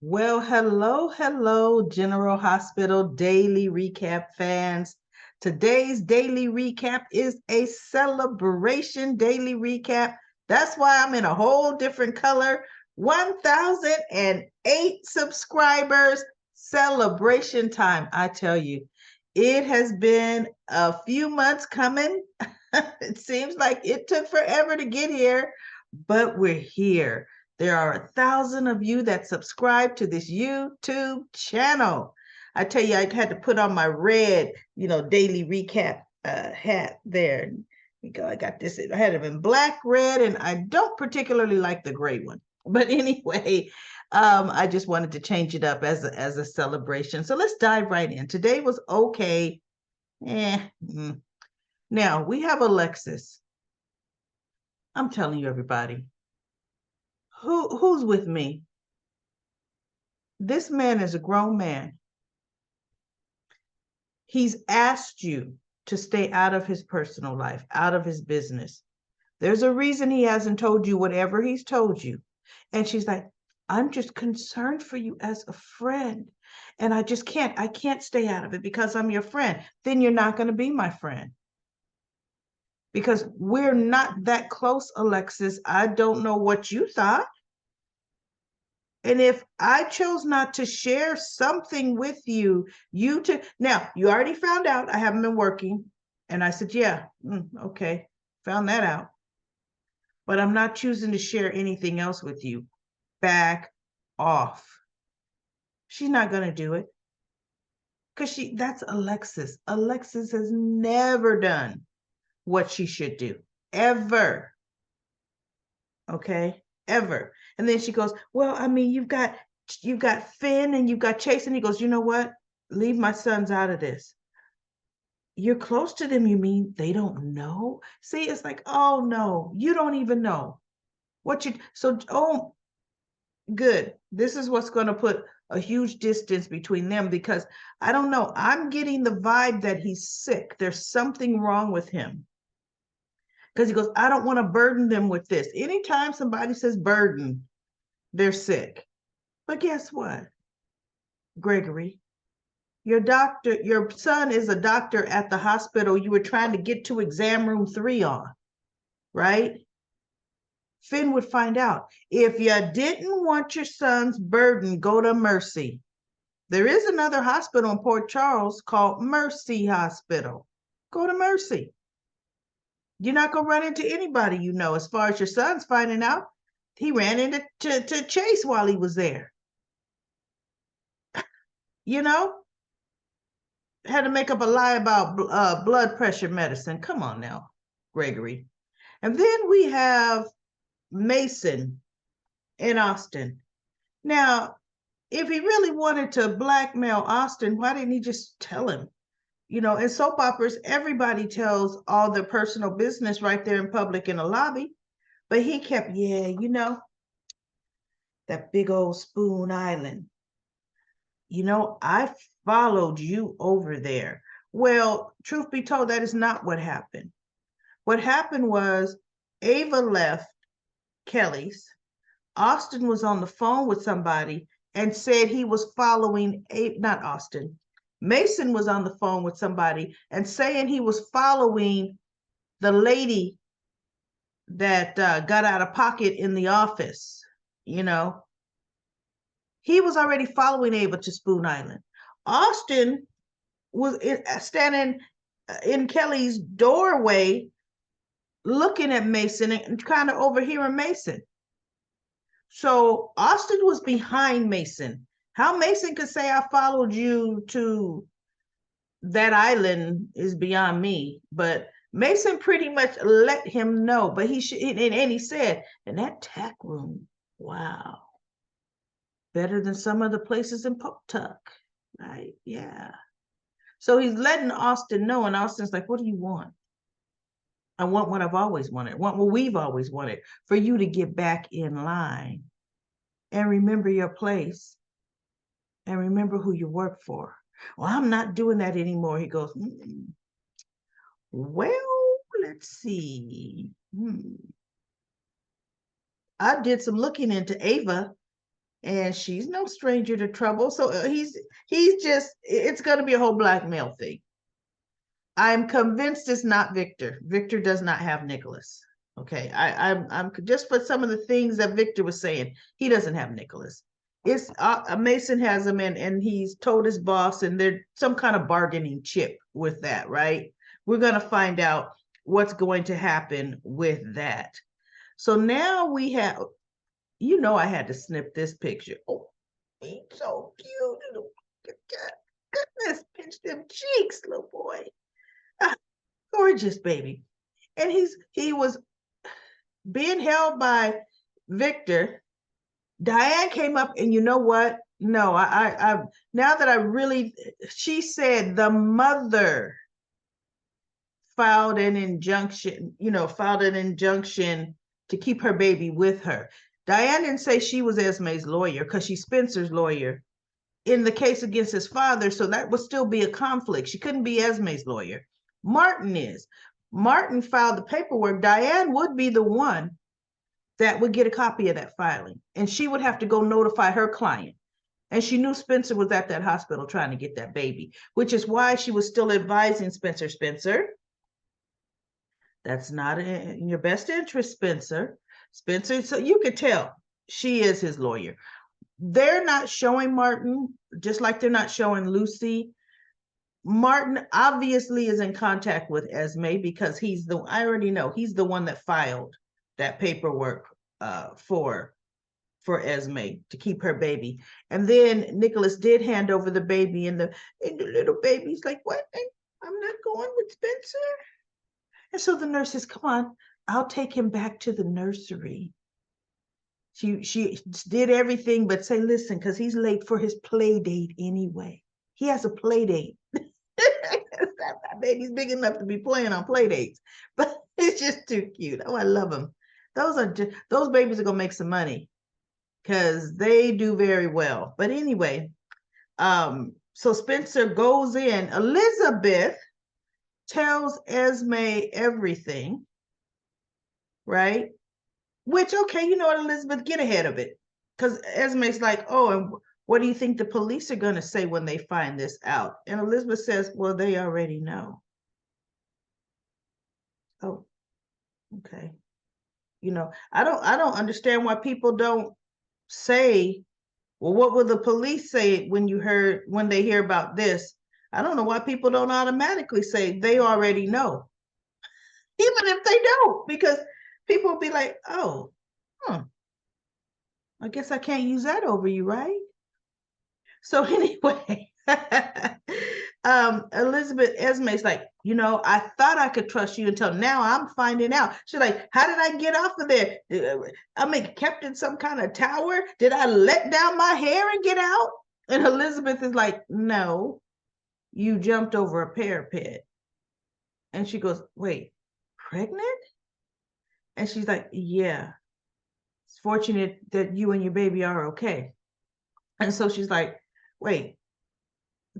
Well, hello, General Hospital Daily Recap fans. Today's daily recap is a celebration daily recap. That's why I'm in a whole different color. 1,008 subscribers. Celebration time. I tell you, it has been a few months coming. It seems like it took forever to get here, but we're here. There are 1,000 of you that subscribe to this YouTube channel. I tell you, I had to put on my red, daily recap hat there. I got this. I had it in black, red, and I don't particularly like the gray one. But anyway, I just wanted to change it up as a celebration. So let's dive right in. Today was okay. Now we have Alexis. I'm telling you, everybody, who's with me? This man is a grown man. He's asked you to stay out of his personal life, out of his business. There's a reason he hasn't told you whatever he's told you. And she's like, I'm just concerned for you as a friend. And I can't stay out of it because I'm your friend. Then you're not going to be my friend. Because we're not that close, Alexis. I don't know what you thought. And if I chose not to share something with you, now you already found out I haven't been working. And I said, yeah, okay, found that out. But I'm not choosing to share anything else with you. Back off. She's not going to do it. Because that's Alexis. Alexis has never done what she should do. Ever. Okay? Ever. And then she goes, well, I mean, you've got Finn and you've got Chase. And he goes, you know what? Leave my sons out of this. You're close to them, you mean they don't know? See, it's like, oh no, you don't even know good. This is what's going to put a huge distance between them because I don't know. I'm getting the vibe that he's sick. There's something wrong with him. Because he goes, I don't want to burden them with this. Anytime somebody says burden, they're sick. But guess what, Gregory? Your son is a doctor at the hospital you were trying to get to exam room 3 on, right? Finn would find out. If you didn't want your son's burden, go to Mercy. There is another hospital in Port Charles called Mercy Hospital. Go to Mercy. You're not going to run into anybody you know. As far as your son's finding out, he ran into Chase while he was there. Had to make up a lie about blood pressure medicine. Come on now, Gregory. And then we have Mason in Austin. Now, if he really wanted to blackmail Austin, why didn't he just tell him? In soap operas, everybody tells all their personal business right there in public in the lobby. But he kept, that big old Spoon Island. I followed you over there. Well, truth be told, that is not what happened. What happened was Ava left Kelly's. Austin was on the phone with somebody and said he was following not Austin. Mason was on the phone with somebody and saying he was following the lady that got out of pocket in the office. He was already following Ava to Spoon Island. Austin was standing in Kelly's doorway looking at Mason and kind of overhearing Mason. So Austin was behind Mason. How Mason could say I followed you to that island is beyond me. But Mason pretty much let him know. But he said, in that tack room, wow, better than some of the places in Poktuck, right? Yeah. So he's letting Austin know, and Austin's like, what do you want? I want what I've always wanted. I want what we've always wanted, for you to get back in line and remember your place and remember who you work for. Well, I'm not doing that anymore. He goes, well, let's see. I did some looking into Ava, and she's no stranger to trouble. So he's just, it's going to be a whole blackmail thing. I'm convinced it's not Victor. Victor does not have Nikolas. Okay, I'm just for some of the things that Victor was saying, he doesn't have Nikolas. It's Mason has him, and he's told his boss, and there's some kind of bargaining chip with that, right? We're going to find out what's going to happen with that. So now we have, you know, I had to snip this picture. Oh, he's so cute. Goodness, pinch them cheeks, little boy. Ah, gorgeous baby. And he was being held by Victor. Diane came up, and you know what? No, I now that I really, she said the mother filed an injunction, to keep her baby with her. Diane didn't say she was Esme's lawyer because she's Spencer's lawyer in the case against his father, so that would still be a conflict. She couldn't be Esme's lawyer. Martin is. Martin filed the paperwork. Diane would be the one that would get a copy of that filing, and she would have to go notify her client. And she knew Spencer was at that hospital trying to get that baby, which is why she was still advising Spencer, that's not in your best interest, Spencer. So you could tell she is his lawyer. They're not showing Martin, just like they're not showing Lucy. Martin obviously is in contact with Esme because I already know he's the one that filed that paperwork for Esme to keep her baby. And then Nikolas did hand over the baby, and the little baby's like, what? I'm not going with Spencer. And so the nurse says, come on, I'll take him back to the nursery. She did everything but say, listen, because he's late for his play date anyway. He has a play date. That baby's big enough to be playing on play dates, but it's just too cute. Oh, I love them. Those babies are gonna make some money because they do very well. But anyway, so Spencer goes in. Elizabeth tells Esme everything, right? Which, okay, you know what, Elizabeth, get ahead of it. Because Esme's like, oh, and what do you think the police are going to say when they find this out? And Elizabeth says, well, they already know. Oh, okay. You know, I don't understand why people don't say, well, what will the police say when they hear about this? I don't know why people don't automatically say they already know, even if they don't, because people will be like, oh, I guess I can't use that over you, right? So anyway, Elizabeth Esme's like, you know, I thought I could trust you until now I'm finding out. She's like, how did I get off of there? I mean, kept in some kind of tower? Did I let down my hair and get out? And Elizabeth is like, no, you jumped over a parapet. And she goes, wait, pregnant? And she's like, yeah, it's fortunate that you and your baby are okay. And so she's like, wait,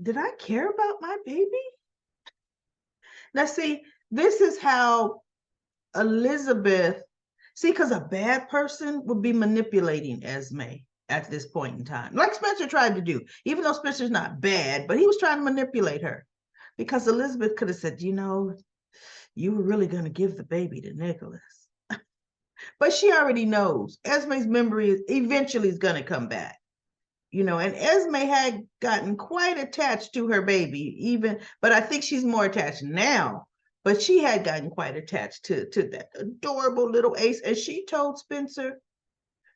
did I care about my baby? Now, see, this is how Elizabeth, because a bad person would be manipulating Esme at this point in time, like Spencer tried to do, even though Spencer's not bad, but he was trying to manipulate her because Elizabeth could have said, you know, you were really going to give the baby to Nikolas. But she already knows Esme's memory eventually is going to come back. You know, and Esme had gotten quite attached to her baby, but I think she's more attached now. But she had gotten quite attached to that adorable little Ace. And she told Spencer,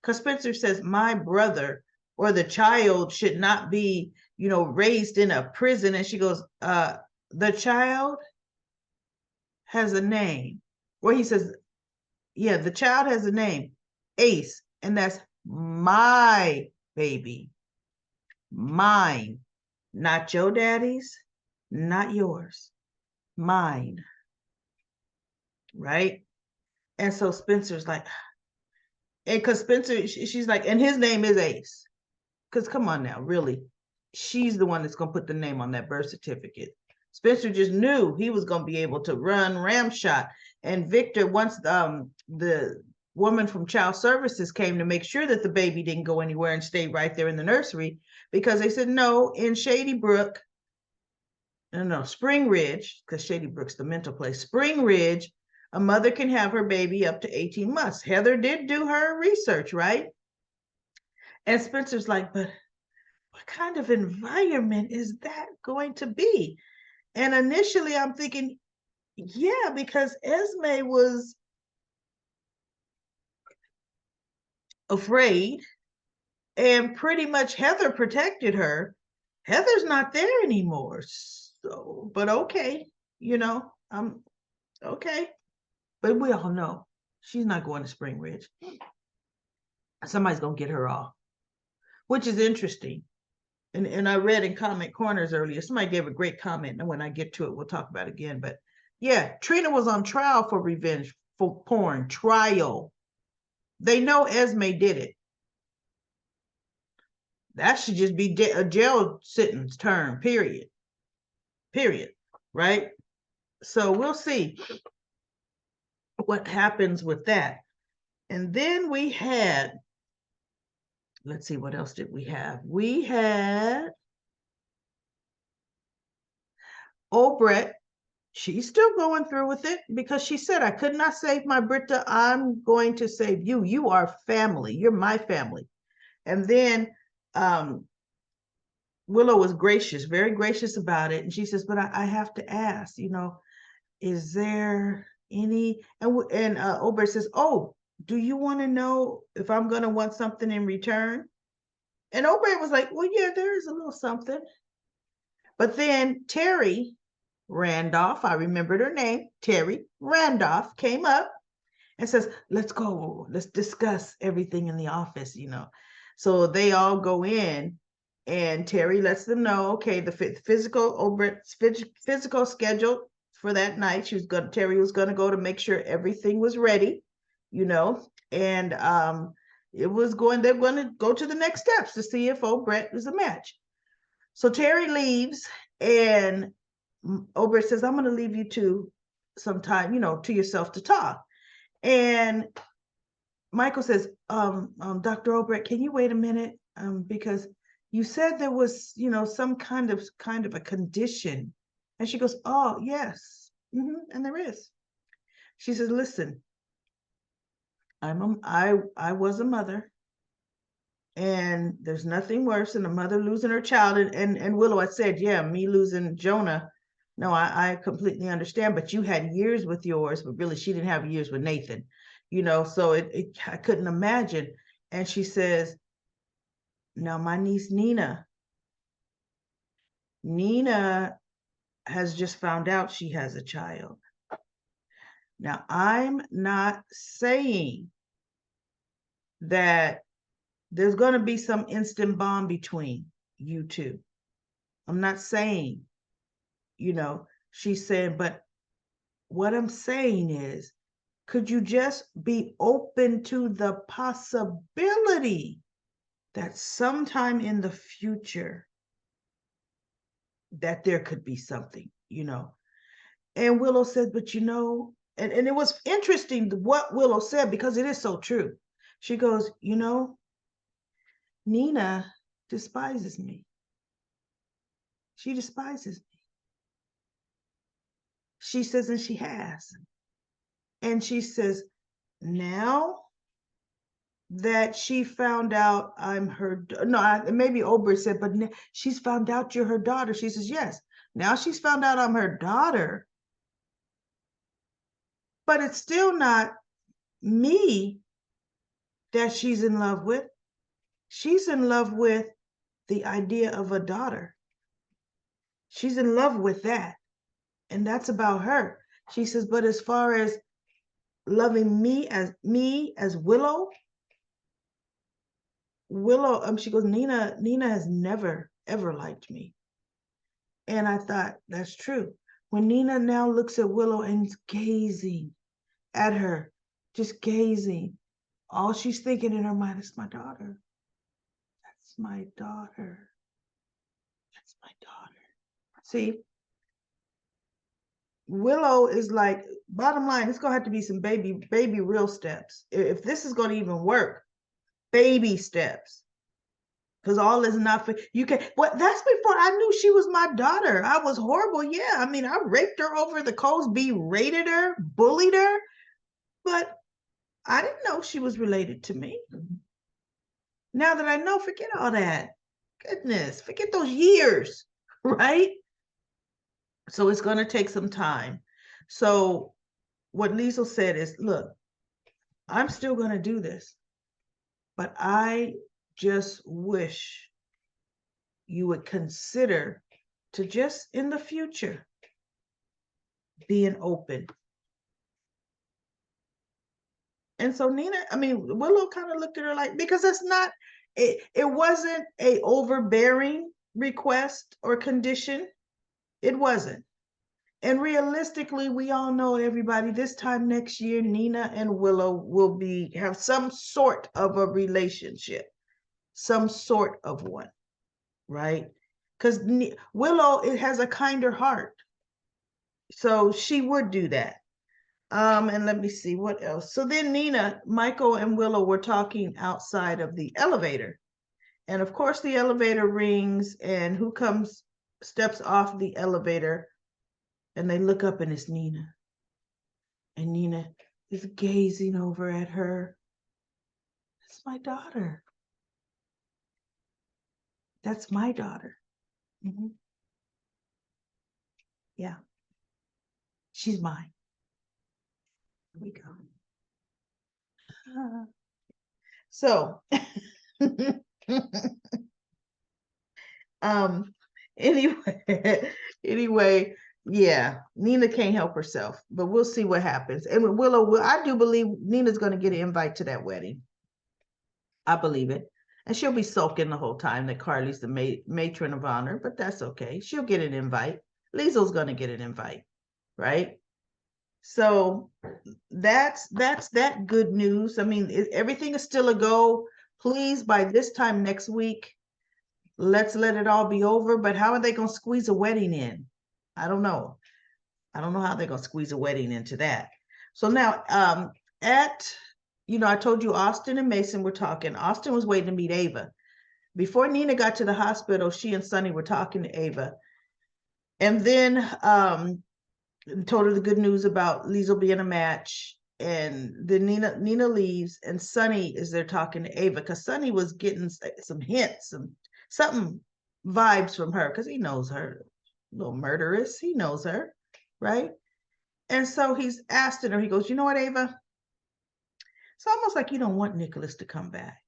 because Spencer says, my brother or the child should not be, you know, raised in a prison. And she goes, the child has a name. Or he says, yeah, the child has a name, Ace, and that's my baby. Mine, not your daddy's, not yours, mine. Right? And so Spencer's like, and because Spencer, she's like, and his name is Ace. Because come on now, really, she's the one that's going to put the name on that birth certificate. Spencer just knew he was going to be able to run ramshot. And Victor, once the woman from child services came to make sure that the baby didn't go anywhere and stay right there in the nursery, because they said, no, in Shady Brook, no, Spring Ridge, because Shady Brook's the mental place, Spring Ridge, a mother can have her baby up to 18 months. Heather did do her research, right? And Spencer's like, but what kind of environment is that going to be? And initially I'm thinking, yeah, because Esme was afraid and pretty much Heather protected her. Heather's not there anymore. So, but okay, I'm okay. But we all know she's not going to Spring Ridge. Somebody's going to get her off, which is interesting. And I read in comment corners earlier, somebody gave a great comment, and when I get to it, we'll talk about it again. But yeah, Trina was on trial for revenge for porn. Trial. They know Esme did it. That should just be a jail sentence term, period. Period. Right? So we'll see what happens with that. And then we had, let's see, what else did we have? We had Obrecht. She's still going through with it because she said, I could not save my Britta. I'm going to save you. You are family. You're my family. And then Willow was gracious, very gracious about it. And she says, but I have to ask, is there any, and Obrecht says, oh, do you want to know if I'm going to want something in return? And Obrecht was like, well, yeah, there is a little something. But then Terry Randolph, I remembered her name, Terry Randolph, came up and says, let's go, let's discuss everything in the office, So they all go in and Terry lets them know, okay, the physical schedule for that night, Terry was going to go to make sure everything was ready, and they're going to go to the next steps to see if Obrecht is a match. So Terry leaves and Obrecht says, I'm going to leave you to some time, to yourself to talk. And Michael says, Dr. Obrecht, can you wait a minute? Because you said there was, some kind of a condition. And she goes, oh, yes. And there is. She says, listen, I was a mother. And there's nothing worse than a mother losing her child. And Willow had said, yeah, me losing Jonah. No, I completely understand. But you had years with yours, but really she didn't have years with Nathan, so I couldn't imagine. And she says, now my niece Nina has just found out she has a child. Now, I'm not saying that there's going to be some instant bond between you two. I'm not saying, she said, but what I'm saying is, could you just be open to the possibility that sometime in the future that there could be something, And Willow said, but and it was interesting what Willow said because it is so true. She goes, Nina despises me. She despises me. She says, and she has. And she says, now that she found out I'm her, no, maybe Obrecht said, but she's found out you're her daughter. She says, yes. Now she's found out I'm her daughter. But it's still not me that she's in love with. She's in love with the idea of a daughter. She's in love with that. And that's about her. She says, but as far as loving me as Willow, she goes, Nina has never, ever liked me. And I thought, that's true. When Nina now looks at Willow and is gazing at her, just gazing, all she's thinking in her mind is my daughter. That's my daughter. That's my daughter. See, Willow is like, bottom line, it's gonna have to be some baby real steps. If this is gonna even work, baby steps. Because all is not for you can well, that's before I knew she was my daughter. I was horrible. Yeah. I mean, I raped her over the coals, berated her, bullied her, but I didn't know she was related to me. Now that I know, forget all that. Goodness, forget those years, right? So it's going to take some time. So what Liesl said is, look, I'm still going to do this, but I just wish you would consider to just in the future being open. And so Nina, I mean, Willow kind of looked at her like, because it's not, it wasn't a overbearing request or condition. It wasn't. And realistically, we all know, everybody, this time next year, Nina and Willow will have some sort of a relationship, some sort of one, right? Because Willow, it has a kinder heart. So she would do that. And let me see what else. So then Nina, Michael, and Willow were talking outside of the elevator. And of course, the elevator rings, and who steps off the elevator, and they look up, and it's Nina. And Nina is gazing over at her. That's my daughter. That's my daughter. Mm-hmm. Yeah. She's mine. Here we go. So, anyway, yeah, Nina can't help herself, but we'll see what happens. And Willow, I do believe Nina's going to get an invite to that wedding. I believe it. And she'll be sulking the whole time that Carly's the matron of honor, but that's okay. She'll get an invite. Liesel's going to get an invite, right? So that's that good news. I mean, everything is still a go. Please, by this time next week, let's let it all be over. But how are they going to squeeze a wedding in? I don't know. I don't know how they're going to squeeze a wedding into that. So now, I told you Austin and Mason were talking. Austin was waiting to meet Ava. Before Nina got to the hospital, she and Sonny were talking to Ava. And then told her the good news about Liesl being a match. And then Nina leaves, and Sonny is there talking to Ava, because Sonny was getting some hints, something vibes from her, because he knows her, little murderess. He knows her, right? And so he's asking her, he goes, you know what, Ava? It's almost like you don't want Nikolas to come back,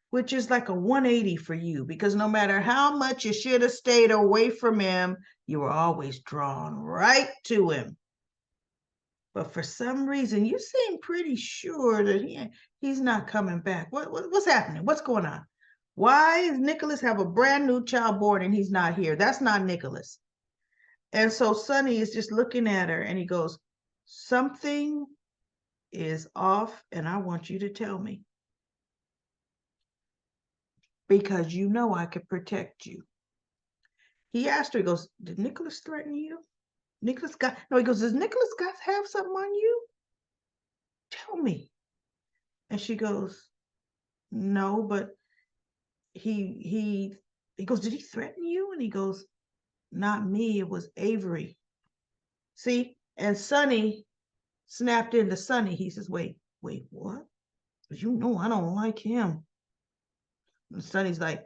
which is like a 180 for you, because no matter how much you should have stayed away from him, you were always drawn right to him. But for some reason, you seem pretty sure that he's not coming back. What's happening? What's going on? Why does Nikolas have a brand new child born and he's not here? That's not Nikolas. And so Sonny is just looking at her, and he goes, something is off, and I want you to tell me, because you know I could protect you. He asked her, he goes, did Nikolas threaten you? He goes, does Nikolas have something on you? Tell me. And she goes, no, but he goes, did he threaten you? And he goes, not me, it was Avery. See? And Sonny snapped into Sonny. He says, wait, what? You know I don't like him. And Sonny's like,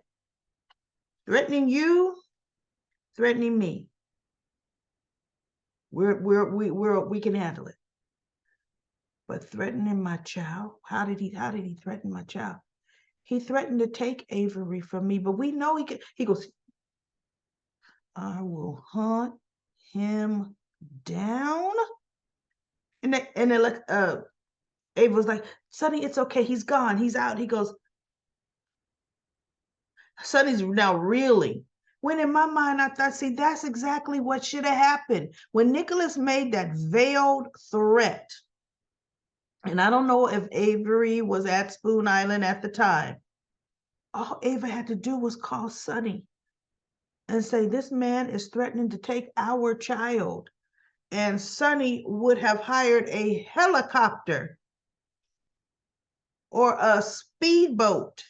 threatening you, threatening me. We can handle it. But threatening my child, how did he threaten my child? He threatened to take Avery from me, but we know he could. He goes, I will hunt him down. And Ava was like, Sonny, it's okay. He's gone. He's out. He goes, Sonny's now reeling. When in my mind, I thought, see, that's exactly what should have happened. When Nikolas made that veiled threat, and I don't know if Avery was at Spoon Island at the time, all Ava had to do was call Sonny and say, this man is threatening to take our child. and Sonny would have hired a helicopter or a speedboat,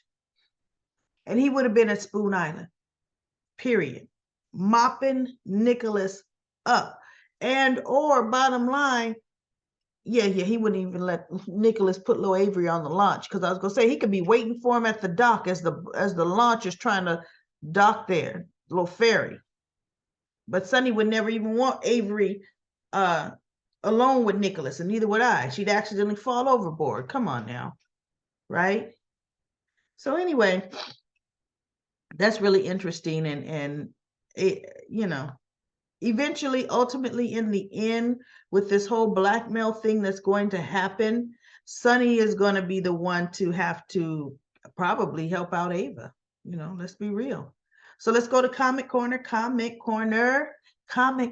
and he would have been at Spoon Island, period, mopping Nikolas up. And or bottom line, yeah, he wouldn't even let Nikolas put little Avery on the launch, because I was gonna say he could be waiting for him at the dock as the launch is trying to dock there, little ferry. But Sonny would never even want Avery alone with Nikolas, and neither would I. She'd accidentally fall overboard. Come on now, right? So anyway, that's really interesting, and it, eventually, ultimately, in the end, with this whole blackmail thing that's going to happen, Sonny is going to be the one to have to probably help out Ava. Let's be real. So let's go to Comment Corner. Comment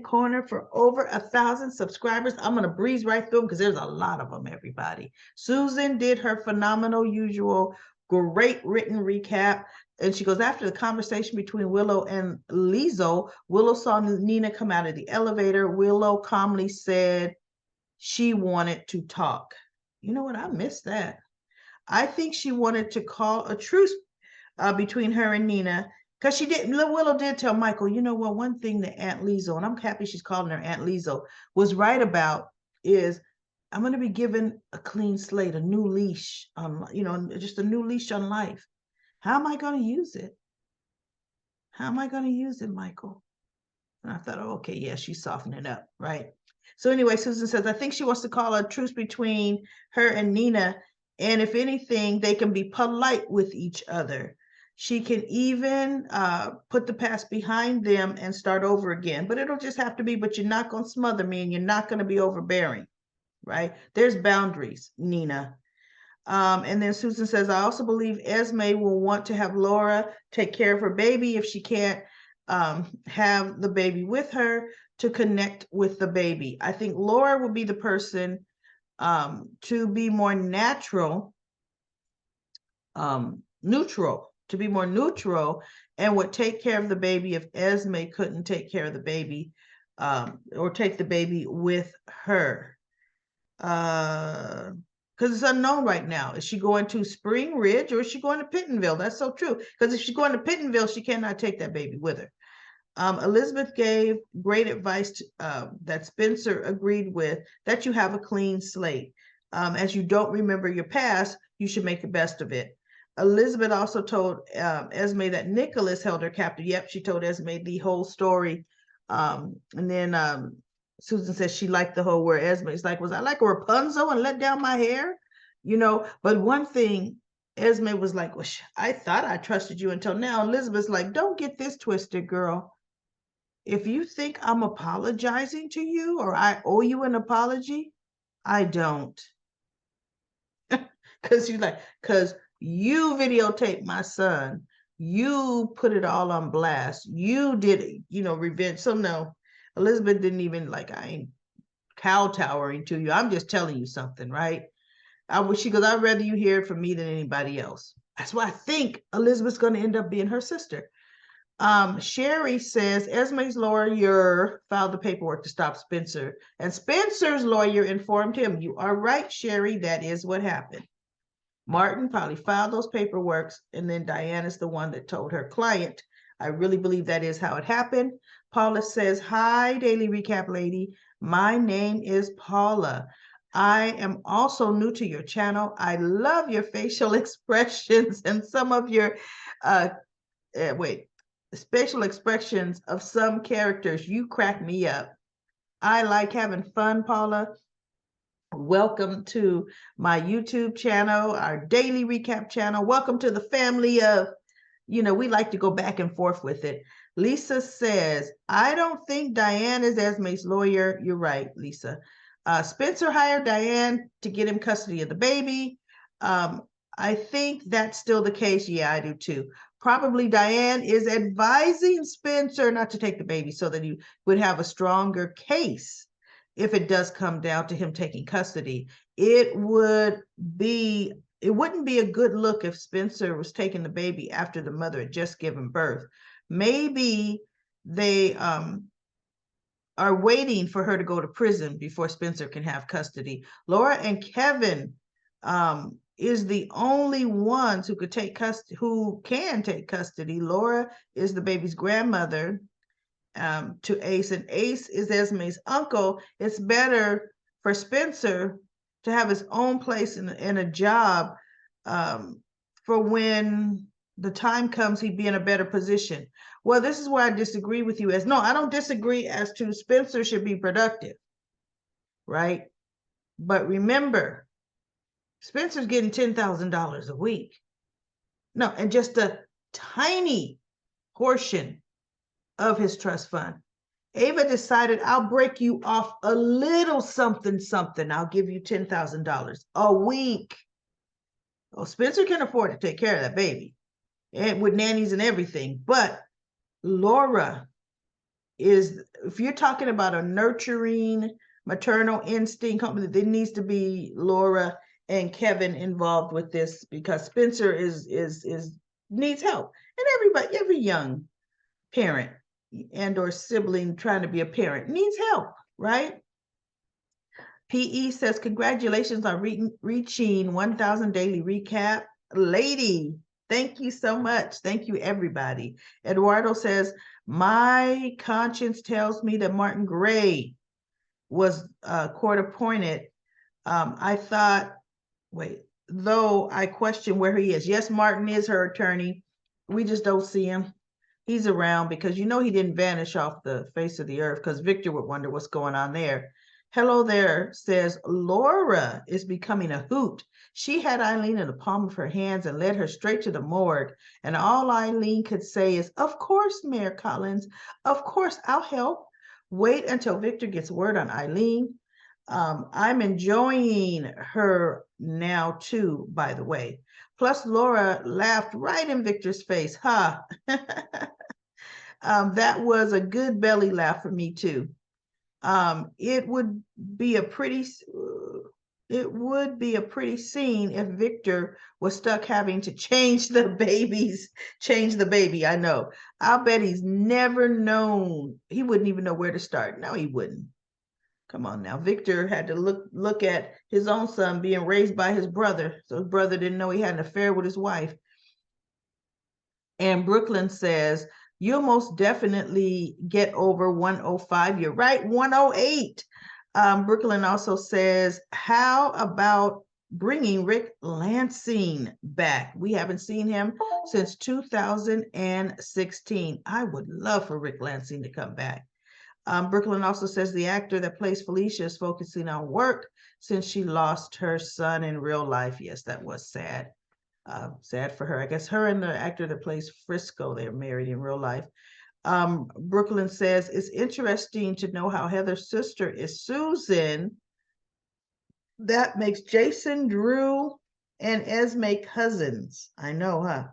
Corner for over 1,000 subscribers. I'm going to breeze right through them because there's a lot of them, everybody. Susan did her phenomenal usual great written recap. And she goes, after the conversation between Willow and Lizzo, Willow saw Nina come out of the elevator. Willow calmly said she wanted to talk. You know what? I missed that. I think she wanted to call a truce between her and Nina, because Willow did tell Michael, you know what, one thing that Aunt Lizzo, and I'm happy she's calling her Aunt Lizzo, was right about is I'm going to be given a clean slate, a new leash on, just a new leash on life. How am I going to use it? How am I going to use it, Michael? And I thought, oh, okay, yeah, she's softening up, right? So anyway, Susan says, I think she wants to call a truce between her and Nina. And if anything, they can be polite with each other. She can even put the past behind them and start over again. But it'll just have to be, but you're not going to smother me and you're not going to be overbearing, right? There's boundaries, Nina. And then Susan says, I also believe Esme will want to have Laura take care of her baby if she can't have the baby with her, to connect with the baby. I think Laura will be the person to be more neutral, and would take care of the baby if Esme couldn't take care of the baby or take the baby with her. Because it's unknown right now. Is she going to Spring Ridge or is she going to Pittenville? That's so true. Because if she's going to Pittenville, she cannot take that baby with her. Elizabeth gave great advice that Spencer agreed with, that you have a clean slate. As you don't remember your past, you should make the best of it. Elizabeth also told Esme that Nikolas held her captive. Yep, she told Esme the whole story. And then Susan says she liked the whole where Esme's like, was I like a Rapunzel and let down my hair? But one thing, Esme was like, well, I thought I trusted you until now. Elizabeth's like, don't get this twisted, girl. If you think I'm apologizing to you or I owe you an apology, I don't. Because you videotaped my son. You put it all on blast. You did it, revenge. So no, Elizabeth didn't even I ain't kowtowering to you. I'm just telling you something, right? She goes, I'd rather you hear it from me than anybody else. That's why I think Elizabeth's going to end up being her sister. Sherry says Esme's lawyer filed the paperwork to stop Spencer, and Spencer's lawyer informed him. You are right, Sherry. That is what happened. Martin probably filed those paperwork, and then Diane is the one that told her client. I really believe that is how it happened. Paula says, hi, Daily Recap lady. My name is Paula. I am also new to your channel. I love your facial expressions and some of your, facial expressions of some characters. You crack me up. I like having fun, Paula. Welcome to my YouTube channel, our daily recap channel. Welcome to the family of, we like to go back and forth with it. Lisa says, I don't think Diane is Esme's lawyer. You're right, Lisa. Spencer hired Diane to get him custody of the baby. I think that's still the case. Yeah, I do too. Probably Diane is advising Spencer not to take the baby so that he would have a stronger case. If it does come down to him taking custody, it wouldn't be a good look if Spencer was taking the baby after the mother had just given birth. Maybe they are waiting for her to go to prison before Spencer can have custody. Laura and Kevin is the only ones who can take custody. Laura is the baby's grandmother to Ace, and Ace is Esme's uncle. It's better for Spencer to have his own place in a job for when the time comes, he'd be in a better position. Well, this is where I disagree with you. No, I don't disagree as to Spencer should be productive, right? But remember, Spencer's getting $10,000 a week. No, and just a tiny portion of his trust fund. Ava decided, I'll break you off a little something, something. I'll give you $10,000 a week. Well, Spencer can afford to take care of that baby, and with nannies and everything. But Laura is, if you're talking about a nurturing maternal instinct company, there needs to be Laura and Kevin involved with this, because Spencer is needs help. And every young parent and or sibling trying to be a parent needs help, right? PE says, congratulations on reaching 1,000 daily recap. Lady, thank you so much. Thank you, everybody. Eduardo says, my conscience tells me that Martin Gray was court appointed. I thought, though I question where he is. Yes, Martin is her attorney. We just don't see him. He's around because he didn't vanish off the face of the earth, because Victor would wonder what's going on there. Hello there says, Laura is becoming a hoot. She had Eileen in the palm of her hands and led her straight to the morgue. And all Eileen could say is, of course, Mayor Collins, of course, I'll help. Wait until Victor gets word on Eileen. I'm enjoying her now too, by the way. Plus, Laura laughed right in Victor's face. Ha! That was a good belly laugh for me too. It would be a pretty scene if Victor was stuck having to change the baby. I know. I'll bet he's never known. He wouldn't even know where to start. No, he wouldn't. Come on now. Victor had to look at his own son being raised by his brother. So his brother didn't know he had an affair with his wife. And Brooklyn says, you'll most definitely get over 105. You're right, 108. Brooklyn also says, how about bringing Rick Lansing back? We haven't seen him since 2016. I would love for Rick Lansing to come back. Brooklyn also says the actor that plays Felicia is focusing on work since she lost her son in real life. Yes, that was sad. Sad for her. I guess her and the actor that plays Frisco, they're married in real life. Brooklyn says, it's interesting to know how Heather's sister is Susan. That makes Jason, Drew, and Esme cousins. I know, huh?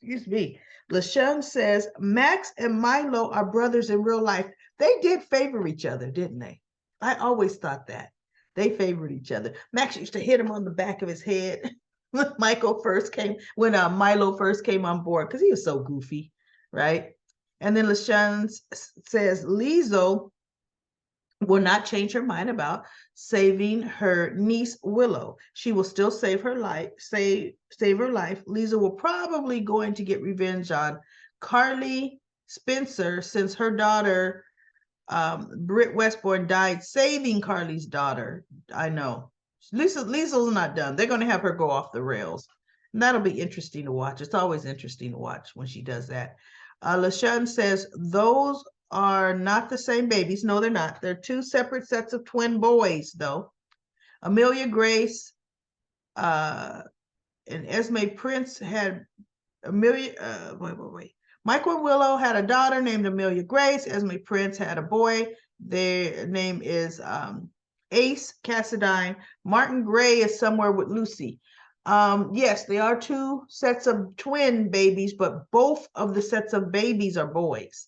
Excuse me. LaShawn says, Max and Milo are brothers in real life. They did favor each other, didn't they? I always thought that. They favored each other. Max used to hit him on the back of his head when Milo first came on board, because he was so goofy, right? And then LaShawn says, Liesl will not change her mind about saving her niece Willow. She will still save her life. Save her life. Liesl will probably going to get revenge on Carly Spencer, since her daughter Britt Westbourne died saving Carly's daughter. I know. Liesl's not done. They're going to have her go off the rails. And that'll be interesting to watch. It's always interesting to watch when she does that. LaShawn says, those are not the same babies. No, they're not. They're two separate sets of twin boys, though. Amelia Grace and Esme Prince had Michael and Willow had a daughter named Amelia Grace. Esme Prince had a boy. Their name is Ace Cassadine. Martin Gray is somewhere with Lucy. Yes, they are two sets of twin babies, but both of the sets of babies are boys.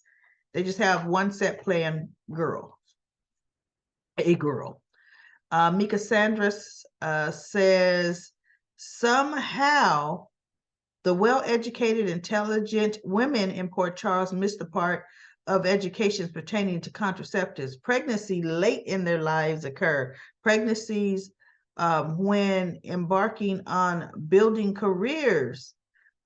They just have one set playing a girl. Mika Sandras says, somehow the well-educated, intelligent women in Port Charles missed the part of educations pertaining to contraceptives. Pregnancy late in their lives occur. Pregnancies when embarking on building careers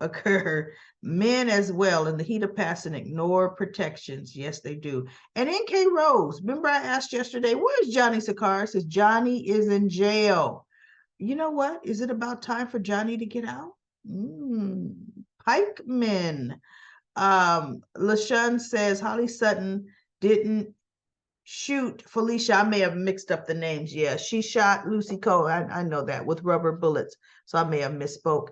occur. Men as well, in the heat of passion, ignore protections. Yes, they do. And NK Rose, remember I asked yesterday, where's Johnny Sakar? Says Johnny is in jail. You know what? Is it about time for Johnny to get out? Pikemen. LaShawn says Holly Sutton didn't shoot Felicia. I may have mixed up the names. Yeah, she shot Lucy Cole. I know that, with rubber bullets. So I may have misspoke.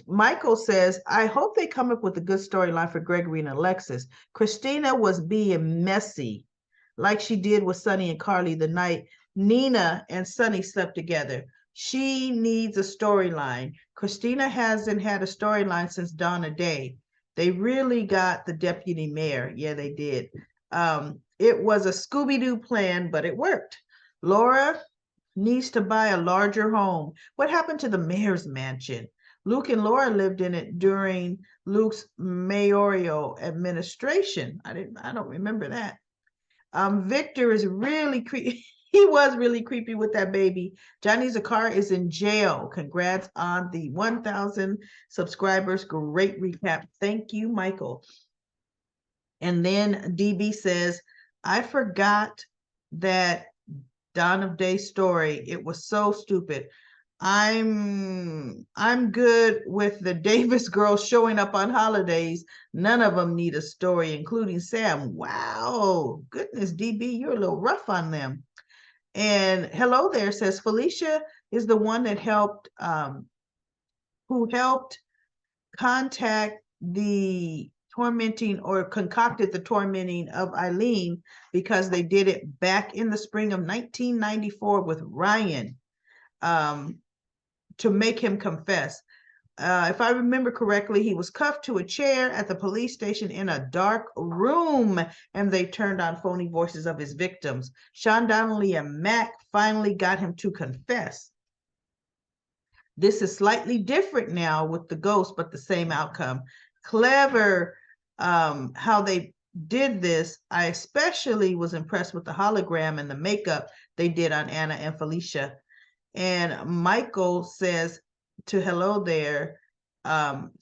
Michael says, I hope they come up with a good storyline for Gregory and Alexis. Christina was being messy, like she did with Sonny and Carly the night Nina and Sonny slept together. She needs a storyline. Christina hasn't had a storyline since Donna Day. They really got the deputy mayor. Yeah, they did. It was a Scooby-Doo plan, but it worked. Laura needs to buy a larger home. What happened to the mayor's mansion? Luke and Laura lived in it during Luke's mayoral administration. I don't remember that. Victor is really creepy. He was really creepy with that baby. Johnny Zakar is in jail. Congrats on the 1,000 subscribers. Great recap. Thank you, Michael. And then DB says, I forgot that Dawn of Day story. It was so stupid. I'm good with the Davis girls showing up on holidays. None of them need a story, including Sam. Wow, goodness, DB, you're a little rough on them. And hello there says Felicia is the one that helped, who helped contact the tormenting or concocted the tormenting of Eileen, because they did it back in the spring of 1994 with Ryan. To make him confess. If I remember correctly, he was cuffed to a chair at the police station in a dark room, and they turned on phony voices of his victims. Sean Donnelly and Mac finally got him to confess. This is slightly different now with the ghost, but the same outcome. Clever how they did this. I especially was impressed with the hologram and the makeup they did on Anna and Felicia. And Michael says to hello there,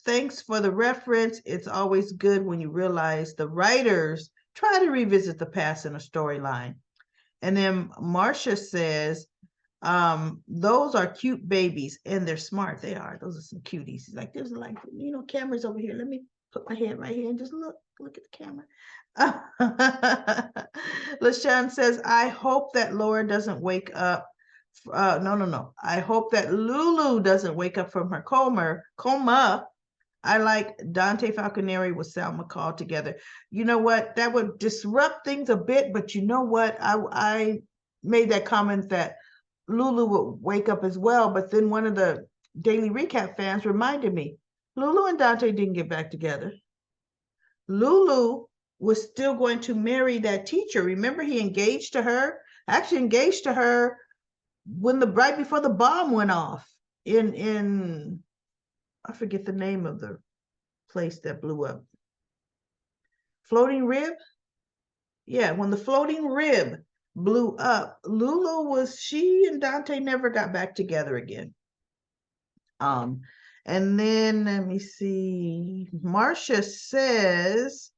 thanks for the reference. It's always good when you realize the writers try to revisit the past in a storyline. And then Marcia says, those are cute babies and they're smart. They are. Those are some cuties. He's like, there's like, cameras over here. Let me put my head right here and just look at the camera. LaShawn says, I hope that Laura doesn't wake up. No. I hope that Lulu doesn't wake up from her coma. I like Dante Falconeri with Sal McCall together. You know what? That would disrupt things a bit, but you know what? I made that comment that Lulu would wake up as well, but then one of the Daily Recap fans reminded me, Lulu and Dante didn't get back together. Lulu was still going to marry that teacher. Remember, he engaged to her, actually engaged to her when right before the bomb went off in I forget the name of the place that blew up. Floating Rib? Yeah, when the Floating Rib blew up, she and Dante never got back together again. And then let me see. Marcia says,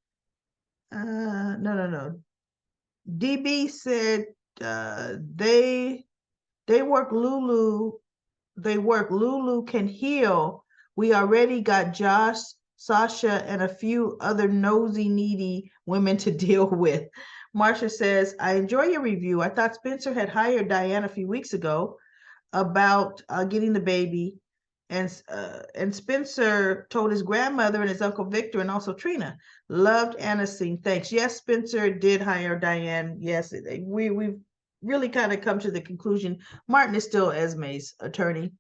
no. DB said they work Lulu can heal. We already got Josh, Sasha, and a few other nosy, needy women to deal with. Marcia says, I enjoy your review. I thought Spencer had hired Diane a few weeks ago about getting the baby. And Spencer told his grandmother and his Uncle Victor and also Trina. Loved Anna's scene. Thanks. Yes, Spencer did hire Diane. Yes, we've really kind of come to the conclusion Martin is still Esme's attorney,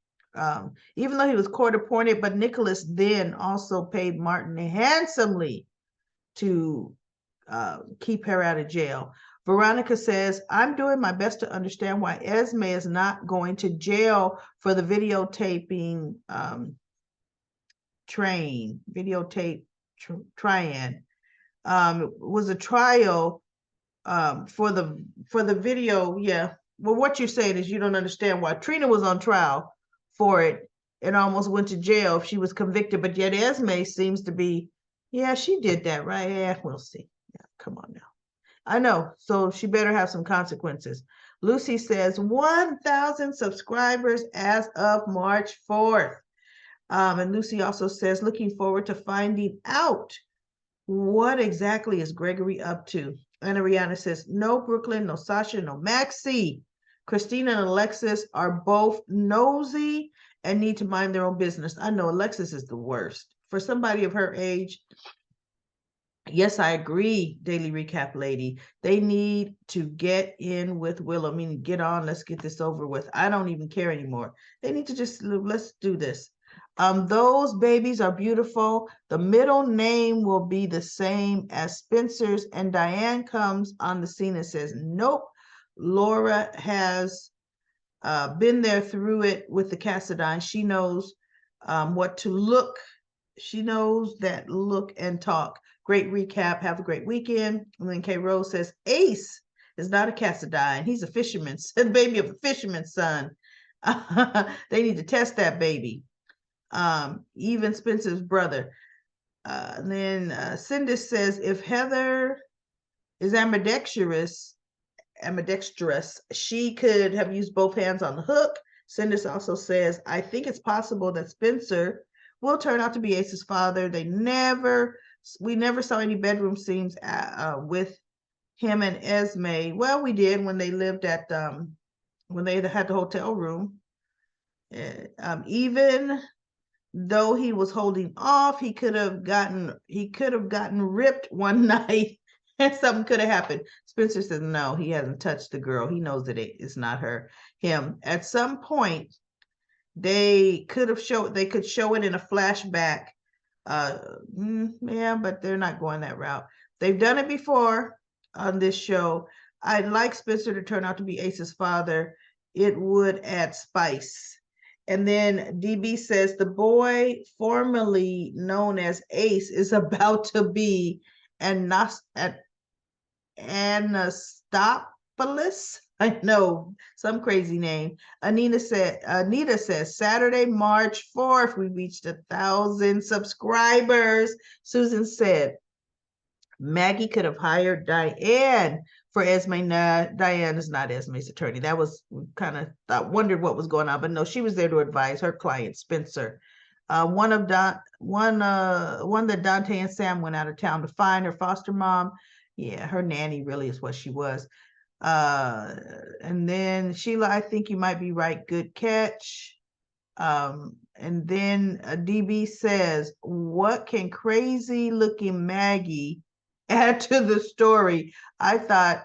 even though he was court appointed, but Nikolas then also paid Martin handsomely to keep her out of jail. Veronica says, I'm doing my best to understand why Esme is not going to jail for the videotaping videotape trian. was a trial for the video. Yeah. Well, what you're saying is you don't understand why Trina was on trial for it and almost went to jail if she was convicted, but yet Esme seems to be, yeah, she did that, right? Yeah, we'll see. Yeah, come on now. I know, so she better have some consequences. Lucy says 1,000 subscribers as of March 4th. And Lucy also says, looking forward to finding out what exactly is Gregory up to. And Ariana says, no Brooklyn, no Sasha, no Maxie. Christina and Alexis are both nosy and need to mind their own business. I know Alexis is the worst. For somebody of her age, yes, I agree, Daily Recap Lady. They need to get in with Willow, meaning get on, let's get this over with. I don't even care anymore. They need to just, let's do this. Those babies are beautiful. The middle name will be the same as Spencer's, and Diane comes on the scene and says, nope, Laura has been there through it with the Cassadine. She knows what to look. She knows that look and talk. Great recap. Have a great weekend. And then K. Rose says, Ace is not a Cassadine. He's a fisherman's baby of a fisherman's son. They need to test that baby. Even Spencer's brother. And then Cindy says, if Heather is ambidextrous, she could have used both hands on the hook. Cindy also says, I think it's possible that Spencer will turn out to be Ace's father. We never saw any bedroom scenes with him and Esme. Well, we did when they lived at when they had the hotel room. Even though he was holding off, he could have gotten ripped one night and something could have happened. Spencer says no, he hasn't touched the girl. He knows that it's not him. At some point, they could show it in a flashback. Yeah, but they're not going that route. They've done it before on this show. I'd like Spencer to turn out to be Ace's father. It would add spice. And then DB says the boy formerly known as Ace is about to be Anastapolis. I know, some crazy name. Anita says Saturday, March 4th, we reached 1,000 subscribers. Susan said Maggie could have hired Diane for Esme. Nah, Diane is not Esme's attorney. That was kind of wondered what was going on, but no, she was there to advise her client, Spencer. One that Dante and Sam went out of town to find her foster mom. Yeah, her nanny really is what she was. And then Sheila, I think you might be right. Good catch. And then DB says, what can crazy looking Maggie add to the story? I thought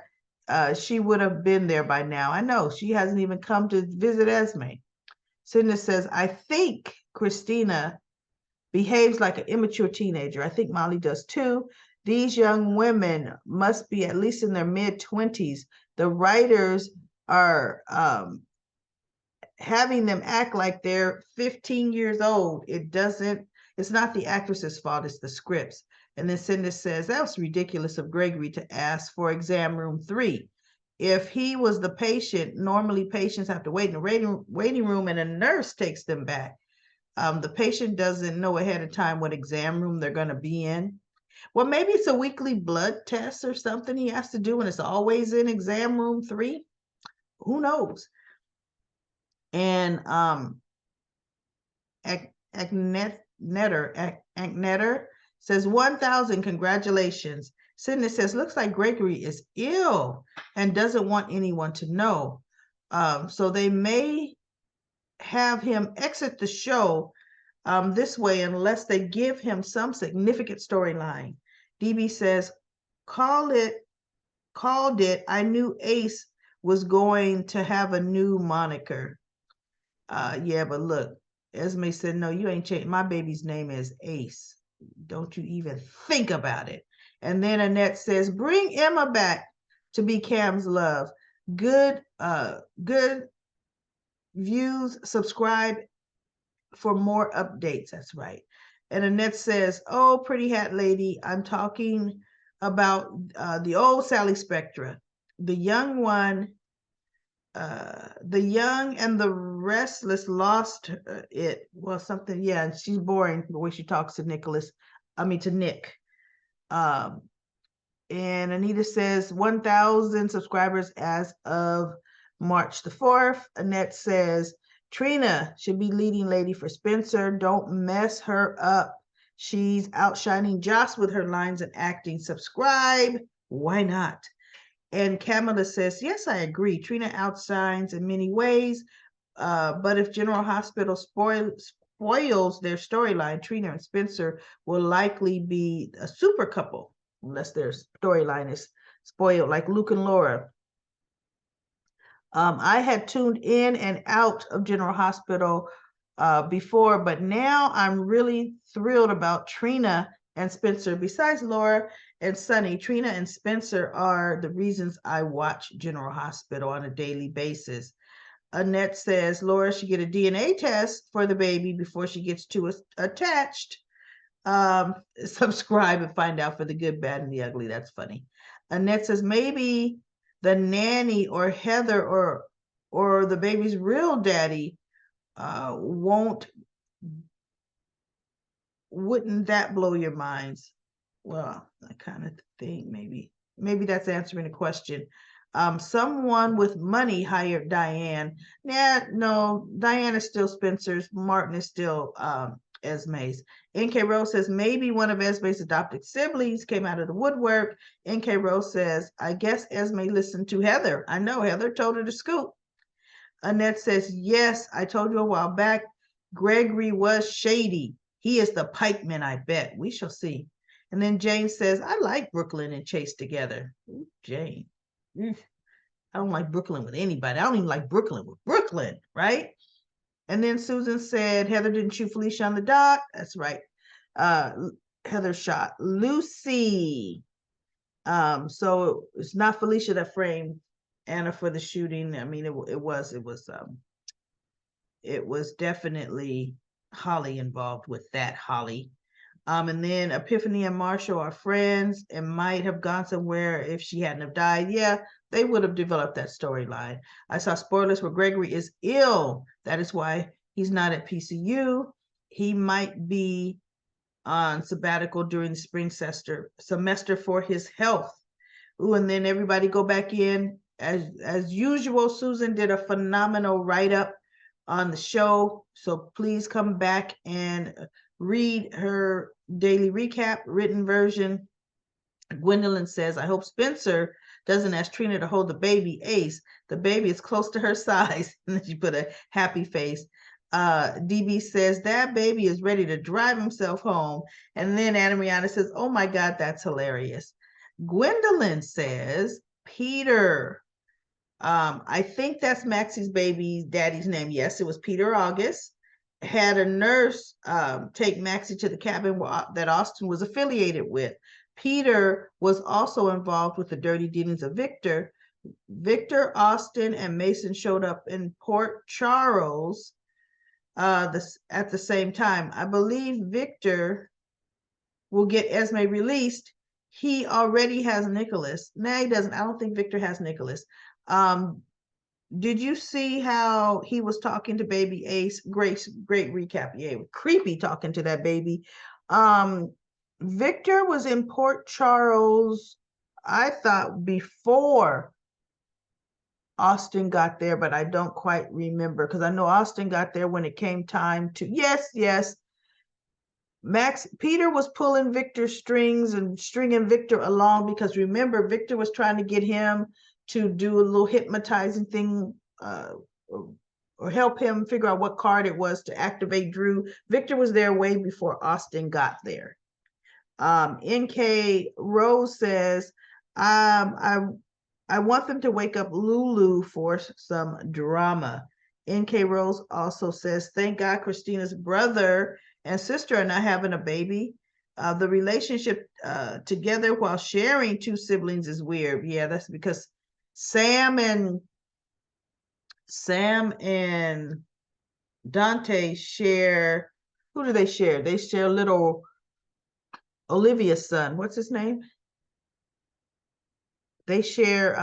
she would have been there by now. I know she hasn't even come to visit Esme. Sidney says, I think Christina behaves like an immature teenager. I think Molly does too. These young women must be at least in their mid-20s. The writers are having them act like they're 15 years old. It's not the actress's fault, it's the scripts. And then Cindy says, that was ridiculous of Gregory to ask for exam room 3. If he was the patient, normally patients have to wait in the waiting room and a nurse takes them back. The patient doesn't know ahead of time what exam room they're going to be in. Well, maybe it's a weekly blood test or something he has to do, and it's always in exam room 3. Who knows? And Agnetter says 1,000 congratulations. Sydney says looks like Gregory is ill and doesn't want anyone to know. So they may have him exit the show this way unless they give him some significant storyline. DB says, called it. I knew Ace was going to have a new moniker. Yeah, but look, Esme said, no, you ain't changed. My baby's name is Ace. Don't you even think about it. And then Annette says, bring Emma back to be Cam's love. Good views, subscribe for more updates. That's right. And Annette says, oh, pretty hat lady, I'm talking about the old Sally Spectra. The young one, the young and the restless lost it. Well, something, yeah, she's boring the way she talks to Nikolas. To Nick. Um, and Anita says 1,000 subscribers as of March the 4th. Annette says Trina should be leading lady for Spencer. Don't mess her up. She's outshining Joss with her lines and acting. Subscribe. Why not? And Kamala says, yes, I agree. Trina outshines in many ways. But if General Hospital spoils their storyline, Trina and Spencer will likely be a super couple, unless their storyline is spoiled, like Luke and Laura. I had tuned in and out of General Hospital before, but now I'm really thrilled about Trina and Spencer. Besides Laura and Sonny, Trina and Spencer are the reasons I watch General Hospital on a daily basis. Annette says Laura should get a DNA test for the baby before she gets too attached. Subscribe and find out for the good, bad, and the ugly. That's funny. Annette says maybe the nanny or Heather or the baby's real daddy wouldn't that blow your minds? Well, I kind of think maybe that's answering the question. Someone with money hired Diane. Yeah, no, Diane is still Spencer's. Martin is still Esme's. NK Rose says maybe one of Esme's adopted siblings came out of the woodwork. NK Rose says, I guess Esme listened to Heather. I know Heather told her to scoop. Annette says, yes, I told you a while back, Gregory was shady. He is the pikeman, I bet. We shall see. And then Jane says, I like Brooklyn and Chase together. Ooh, Jane. I don't like Brooklyn with anybody. I don't even like Brooklyn with Brooklyn, right? And then Susan said, Heather didn't shoot Felicia on the dock. That's right. Heather shot Lucy. So it's not Felicia that framed Anna for the shooting. I mean, it was definitely Holly involved with that, Holly. And then Epiphany and Marshall are friends and might have gone somewhere if she hadn't have died. Yeah, they would have developed that storyline. I saw spoilers where Gregory is ill. That is why he's not at PCU. He might be on sabbatical during the spring semester for his health. Ooh, and then everybody go back in. As usual, Susan did a phenomenal write-up on the show. So please come back and read her daily recap, written version. Gwendolyn says, I hope Spencer doesn't ask Trina to hold the baby. Ace, the baby is close to her size. And then she put a happy face. DB says, that baby is ready to drive himself home. And then Anna says, oh my God, that's hilarious. Gwendolyn says, Peter. I think that's Maxie's baby's daddy's name. Yes, it was Peter August. Had a nurse take Maxie to the cabin that Austin was affiliated with. Peter was also involved with the dirty dealings of Victor. Victor, Austin, and Mason showed up in Port Charles at the same time. I believe Victor will get Esme released. He already has Nikolas. No, he doesn't. I don't think Victor has Nikolas. Did you see how he was talking to baby Ace? Great recap. Yeah, creepy talking to that baby. Victor was in Port Charles, I thought, before Austin got there, but I don't quite remember because I know Austin got there when it came time to, yes. Peter was pulling Victor's strings and stringing Victor along because remember, Victor was trying to get him to do a little hypnotizing thing or help him figure out what card it was to activate Drew. Victor was there way before Austin got there. NK Rose says, I want them to wake up Lulu for some drama. NK Rose also says, thank God Christina's brother and sister are not having a baby. The relationship together while sharing two siblings is weird. Yeah, that's because Sam and Dante share. Who do they share? They share little Olivia's son. What's his name? They share,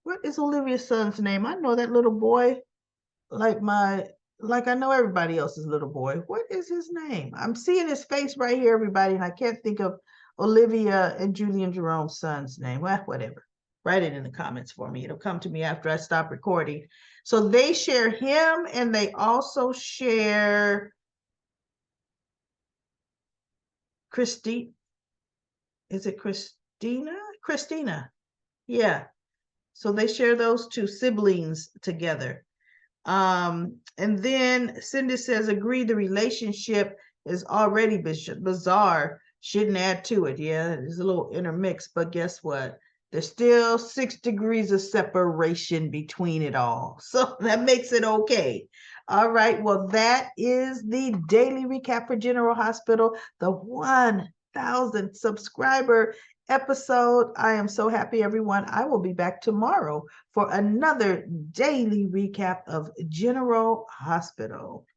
what is Olivia's son's name? I know that little boy like I know everybody else's little boy. What is his name? I'm seeing his face right here, everybody, and I can't think of Olivia and Julian Jerome's son's name. Well, whatever. Write it in the comments for me. It'll come to me after I stop recording. So they share him, and they also share Christy. Is it Christina? Christina. Yeah. So they share those two siblings together. And then Cindy says, agree, the relationship is already bizarre. Shouldn't add to it. Yeah, it's a little intermixed, but guess what? There's still 6 degrees of separation between it all. So that makes it okay. All right. Well, that is the daily recap for General Hospital, the 1,000 subscriber episode. I am so happy, everyone. I will be back tomorrow for another daily recap of General Hospital.